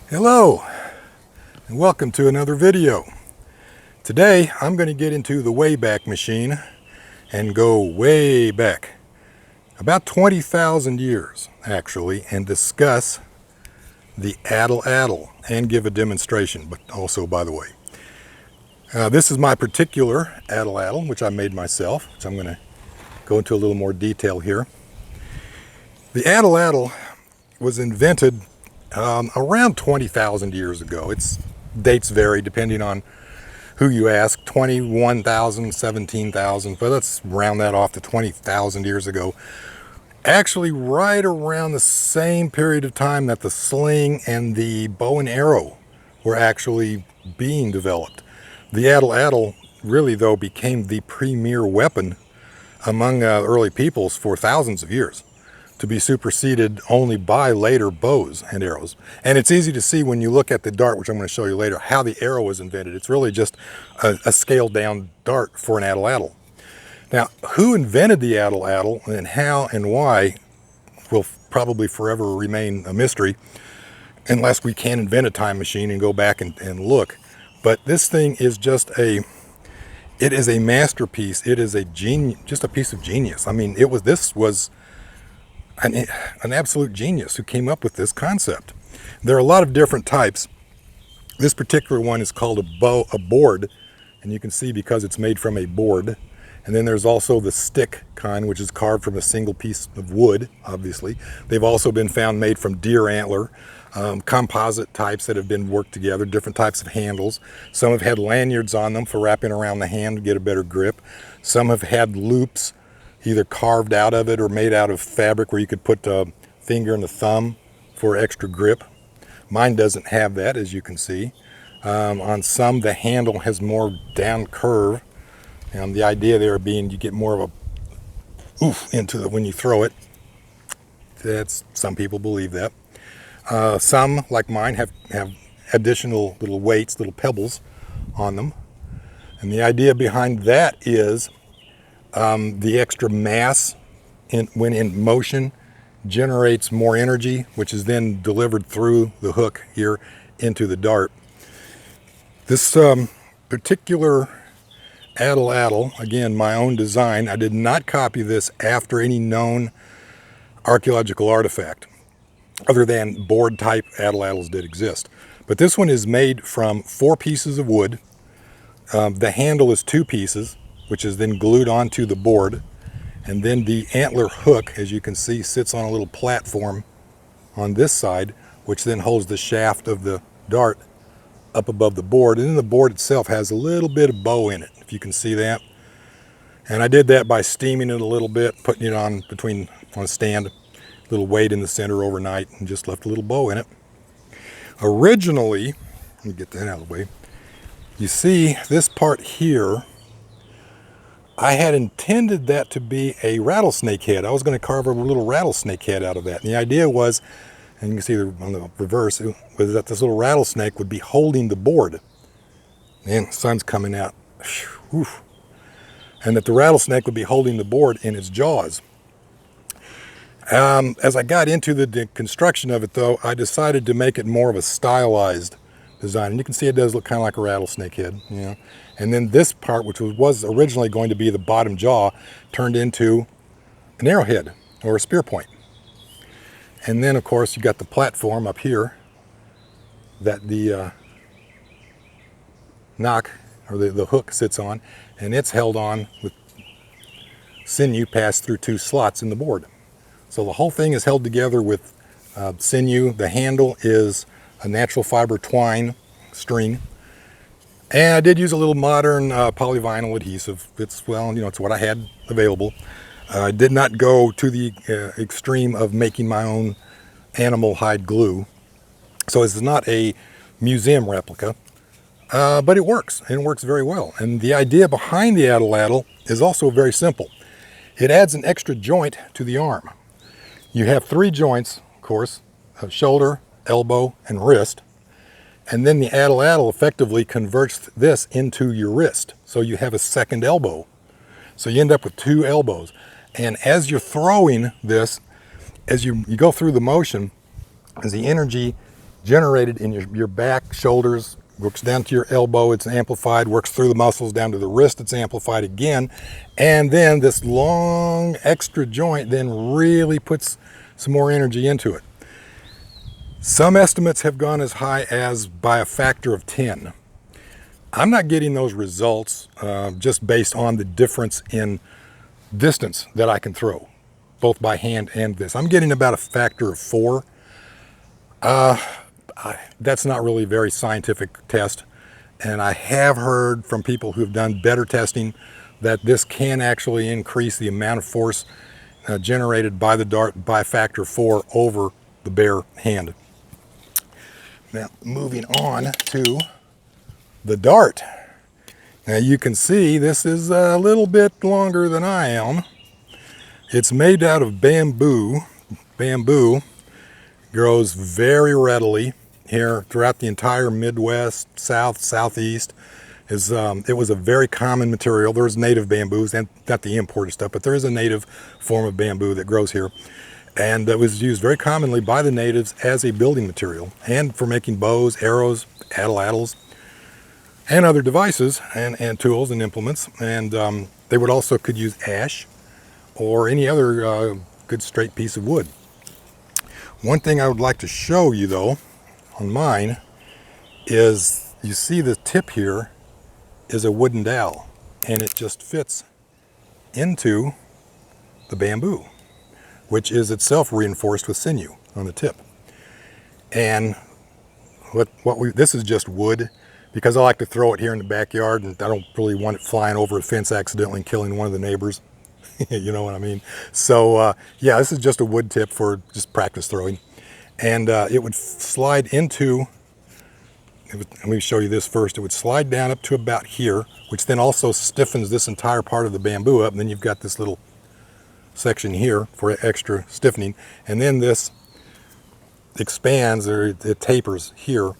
Hello and welcome to another video. Today I'm going to get into the Wayback Machine and go way back, about 20,000 years actually, and discuss the Atlatl and give a demonstration, but also by the way. This is my particular Atlatl, which I made myself, which I'm going to go into a little more detail here. The Atlatl was invented around 20,000 years ago. Its dates vary depending on who you ask, 21,000, 17,000, but let's round that off to 20,000 years ago. Actually, right around the same period of time that the sling and the bow and arrow were actually being developed. The Atlatl really, though, became the premier weapon among early peoples for thousands of years, to be superseded only by later bows and arrows. And it's easy to see when you look at the dart, which I'm going to show you later, how the arrow was invented. It's really just a scaled down dart for an Atlatl. Now, who invented the Atlatl and how and why will probably forever remain a mystery, unless we can invent a time machine and go back and look. But this thing is just it is a masterpiece. It is a genius, just a piece of genius. I mean, this was an absolute genius who came up with this concept. There are a lot of different types. This particular one is called a board, and you can see because it's made from a board. And then there's also the stick kind, which is carved from a single piece of wood, obviously. They've also been found made from deer antler, composite types that have been worked together, different types of handles. Some have had lanyards on them for wrapping around the hand to get a better grip. Some have had loops, either carved out of it or made out of fabric where you could put the finger and the thumb for extra grip. Mine doesn't have that, as you can see. On some, the handle has more down curve. And the idea there being you get more of a oof into it when you throw it. Some people believe that. Some, like mine, have additional little weights, little pebbles on them. And the idea behind that is the extra mass when in motion generates more energy, which is then delivered through the hook here into the dart. This particular Atlatl, again, my own design. I did not copy this after any known archaeological artifact, other than board type Atlatls did exist. But this one is made from 4 pieces of wood. The handle is 2 pieces, which is then glued onto the board. And then the antler hook, as you can see, sits on a little platform on this side, which then holds the shaft of the dart up above the board. And then the board itself has a little bit of bow in it, if you can see that. And I did that by steaming it a little bit, putting it on a stand, a little weight in the center overnight, and just left a little bow in it. Originally, let me get that out of the way. You see this part here, I had intended that to be a rattlesnake head. I was going to carve a little rattlesnake head out of that. And the idea was, and you can see on the reverse, was that this little rattlesnake would be holding the board. And the sun's coming out. Whew. And that the rattlesnake would be holding the board in its jaws. As I got into the construction of it, though, I decided to make it more of a stylized design. And you can see it does look kind of like a rattlesnake head. You know? And then this part, which was originally going to be the bottom jaw, turned into an arrowhead or a spear point. And then, of course, you got the platform up here that the knock or the hook sits on, and it's held on with sinew passed through 2 slots in the board. So the whole thing is held together with sinew. The handle is a natural fiber twine string. And I did use a little modern polyvinyl adhesive. It's what I had available. I did not go to the extreme of making my own animal hide glue. So this is not a museum replica, but it works, and it works very well. And the idea behind the Atlatl is also very simple. It adds an extra joint to the arm. You have 3 joints, of course, shoulder, elbow, and wrist. And then the Atlatl effectively converts this into your wrist. So you have a second elbow. So you end up with 2 elbows. And as you're throwing this, as you go through the motion, as the energy generated in your back, shoulders, works down to your elbow, it's amplified, works through the muscles down to the wrist, it's amplified again. And then this long extra joint then really puts some more energy into it. Some estimates have gone as high as by a factor of 10. I'm not getting those results just based on the difference in distance that I can throw, both by hand and this. I'm getting about a factor of 4. That's not really a very scientific test, and I have heard from people who have done better testing that this can actually increase the amount of force generated by the dart by a factor of 4 over the bare hand. Now, moving on to the dart. Now you can see this is a little bit longer than I am. It's made out of bamboo. Bamboo grows very readily here throughout the entire Midwest, South, Southeast. It was a very common material. There's native bamboos, and not the imported stuff, but there is a native form of bamboo that grows here. And it was used very commonly by the natives as a building material and for making bows, arrows, atlatls, and other devices and tools and implements. And they would also could use ash or any other good straight piece of wood. One thing I would like to show you though on mine is you see the tip here is a wooden dowel, and it just fits into the bamboo, which is itself reinforced with sinew on the tip. And this is just wood, because I like to throw it here in the backyard, and I don't really want it flying over a fence accidentally and killing one of the neighbors. You know what I mean? So yeah, this is just a wood tip for just practice throwing. And it would slide into, let me show you this first. It would slide down up to about here, which then also stiffens this entire part of the bamboo up. And then you've got this little section here for extra stiffening. And then this expands, or it tapers here,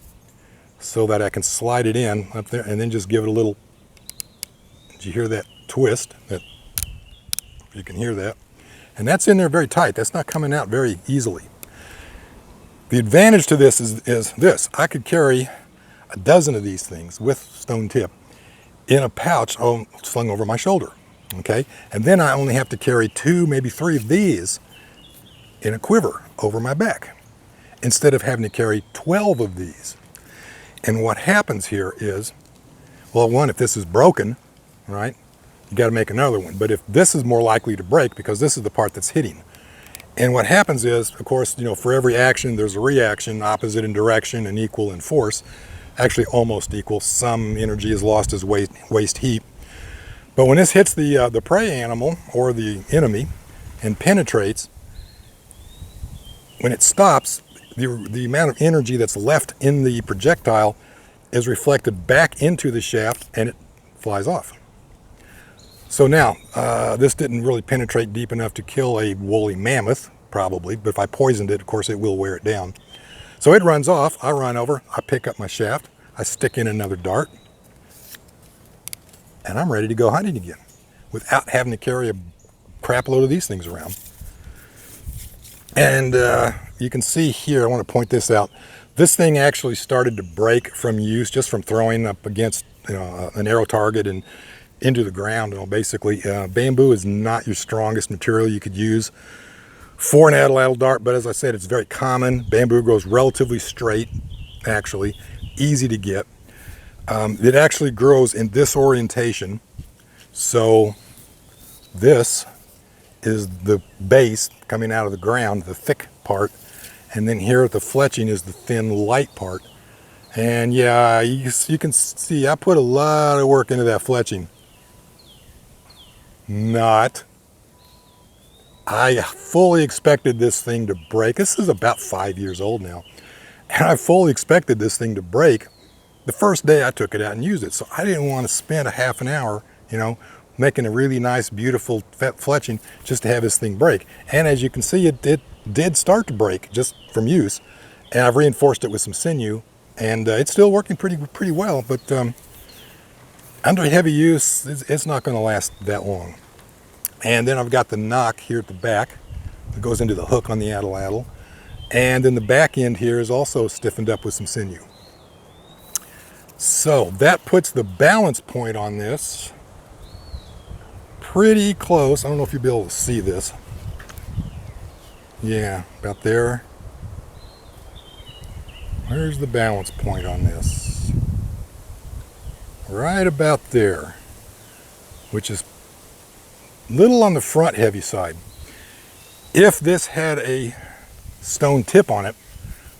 so that I can slide it in up there and then just give it a little, did you hear that twist? You can hear that. And that's in there very tight. That's not coming out very easily. The advantage to this is this. I could carry a dozen of these things with stone tip in a pouch slung over my shoulder, okay? And then I only have to carry 2, maybe 3 of these in a quiver over my back, instead of having to carry 12 of these. And what happens here is, well, one, if this is broken, right, you got to make another one. But if this is more likely to break, because this is the part that's hitting. And what happens is, of course, you know, for every action, there's a reaction, opposite in direction and equal in force. Actually, almost equal. Some energy is lost as waste heat. But when this hits the prey animal or the enemy and penetrates, when it stops, the amount of energy that's left in the projectile is reflected back into the shaft, and it flies off. So now, this didn't really penetrate deep enough to kill a woolly mammoth, probably, but if I poisoned it, of course, it will wear it down. So it runs off, I run over, I pick up my shaft, I stick in another dart, and I'm ready to go hunting again without having to carry a crap load of these things around. And you can see here, I want to point this out, this thing actually started to break from use, just from throwing up against, you know, an arrow target and into the ground. You know, basically, bamboo is not your strongest material you could use for an atlatl dart, but as I said, it's very common. Bamboo grows relatively straight, actually, easy to get. It actually grows in this orientation, so this is the base coming out of the ground, the thick part, and then here at the fletching is the thin, light part. And yeah, you can see I put a lot of work into that fletching. I fully expected this thing to break. This is about 5 years old now, and I fully expected this thing to break the first day I took it out and used it. So I didn't want to spend a half an hour, you know, making a really nice, beautiful fletching just to have this thing break. And as you can see, it did start to break just from use, and I've reinforced it with some sinew, and it's still working pretty well. But under heavy use, it's not going to last that long. And then I've got the knock here at the back that goes into the hook on the atlatl, And then the back end here is also stiffened up with some sinew. So that puts the balance point on this pretty close. I don't know if you'll be able to see this. Yeah, about there. Where's the balance point on this? Right about there, which is a little on the front heavy side. If this had a stone tip on it,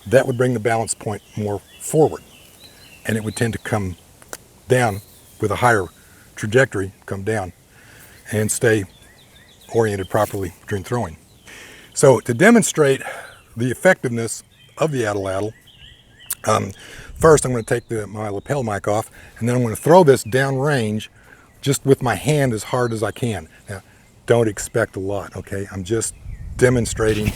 that would bring the balance point more forward, and it would tend to come down with a higher trajectory, come down and stay oriented properly during throwing. So to demonstrate the effectiveness of the Atlatl, first I'm going to take my lapel mic off, and then I'm going to throw this downrange just with my hand as hard as I can. Now, don't expect a lot, okay? I'm just demonstrating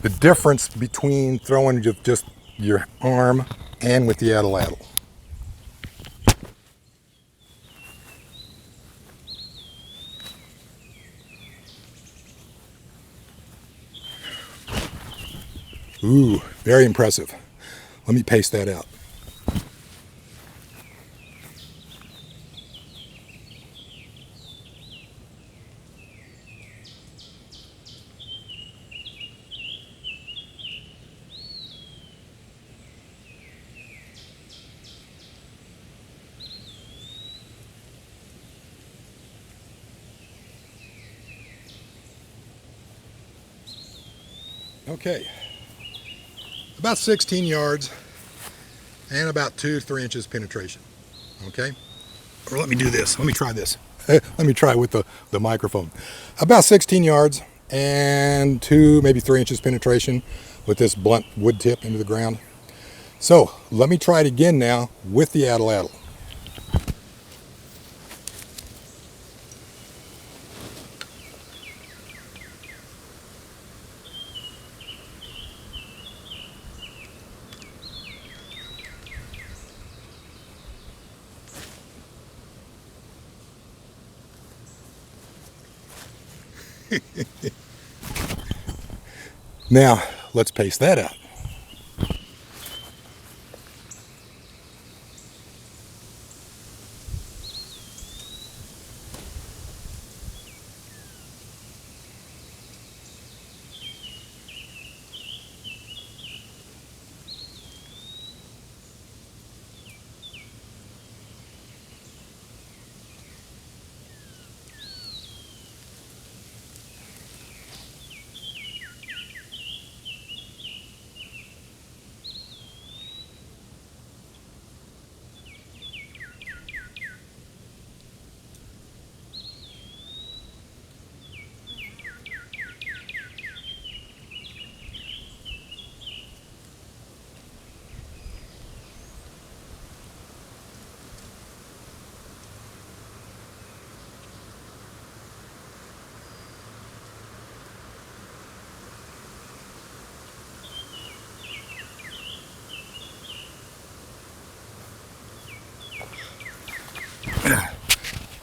the difference between throwing just your arm and with the Atlatl. Ooh, very impressive. Let me paste that out. Okay, about 16 yards and about 2-3 inches penetration. Okay, or let me do this. Let me try this. Let me try with the microphone. About 16 yards and 2, maybe 3 inches penetration with this blunt wood tip into the ground. So let me try it again now with the Atlatl. Now, let's paste that out.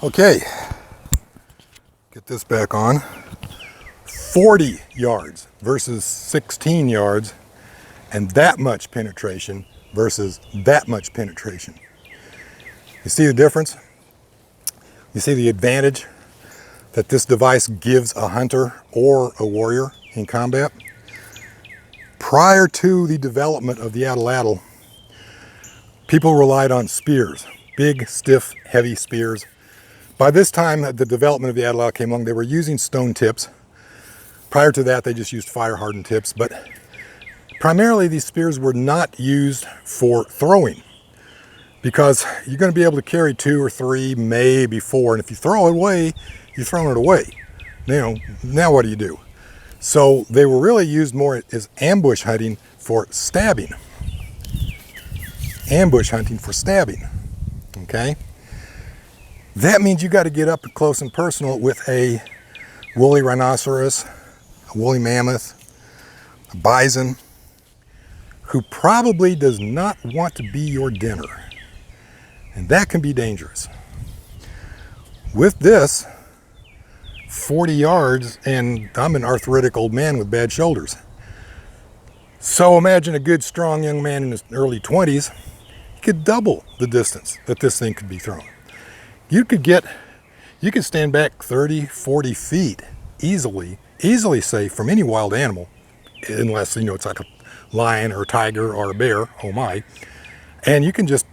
Okay, get this back on. 40 yards versus 16 yards, and that much penetration versus that much penetration. You see the difference? You see the advantage that this device gives a hunter or a warrior in combat? Prior to the development of the Atlatl, people relied on spears, big, stiff, heavy spears. By this time, the development of the Atlatl came along, they were using stone tips. Prior to that, they just used fire-hardened tips, but primarily these spears were not used for throwing, because you're going to be able to carry 2 or 3, maybe 4, and if you throw it away, you're throwing it away. Now what do you do? So they were really used more as ambush hunting for stabbing. Ambush hunting for stabbing, okay? That means you got to get up close and personal with a woolly rhinoceros, a woolly mammoth, a bison, who probably does not want to be your dinner. And that can be dangerous. With this, 40 yards, and I'm an arthritic old man with bad shoulders. So imagine a good, strong young man in his early 20s. He could double the distance that this thing could be thrown. You could stand back 30, 40 feet easily safe from any wild animal, unless, you know, it's like a lion or a tiger or a bear, oh my. And you can just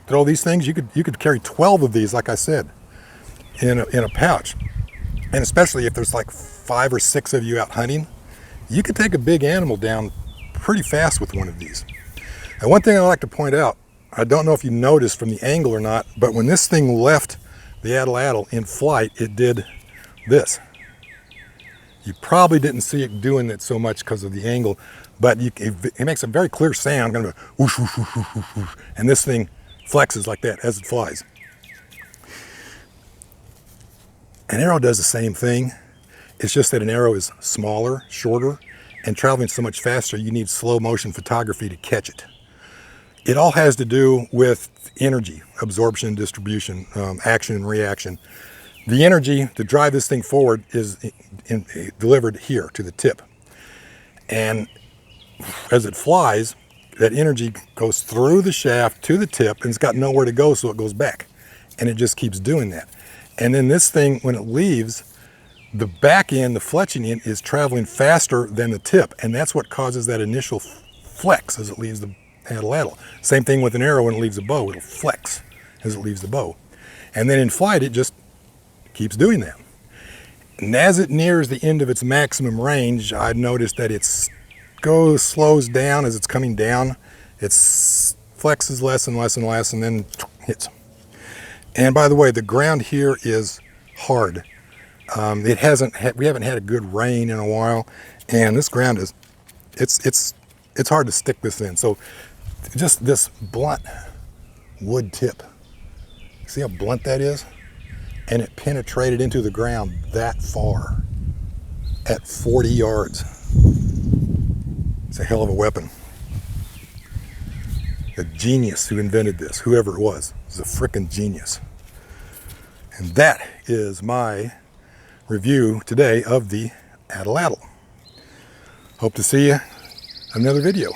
throw these things. You could carry 12 of these, like I said, in a pouch. And especially if there's like 5 or 6 of you out hunting, you could take a big animal down pretty fast with one of these. And one thing I like to point out, I don't know if you noticed from the angle or not, but when this thing left the Atlatl in flight, it did this. You probably didn't see it doing it so much because of the angle, but it makes a very clear sound, kind of a whoosh, whoosh, whoosh, whoosh, whoosh, and this thing flexes like that as it flies. An arrow does the same thing. It's just that an arrow is smaller, shorter, and traveling so much faster, you need slow motion photography to catch it. It all has to do with energy, absorption and distribution, action and reaction. The energy to drive this thing forward is delivered here to the tip. And as it flies, that energy goes through the shaft to the tip, and it's got nowhere to go, so it goes back. And it just keeps doing that. And then this thing, when it leaves, the back end, the fletching end, is traveling faster than the tip, and that's what causes that initial flex as it leaves the Atlatl. Same thing with an arrow when it leaves a bow, it'll flex as it leaves the bow. And then in flight, it just keeps doing that. And as it nears the end of its maximum range, I've noticed that it slows down as it's coming down. It flexes less and less and less, and then hits. And by the way, the ground here is hard. We haven't had a good rain in a while, and this ground is, it's hard to stick this in. So just this blunt wood tip, see how blunt that is? And it penetrated into the ground that far at 40 yards. It's a hell of a weapon. The genius who invented this, whoever it was a frickin' genius. And that is my review today of the Atlatl. Hope to see you in another video.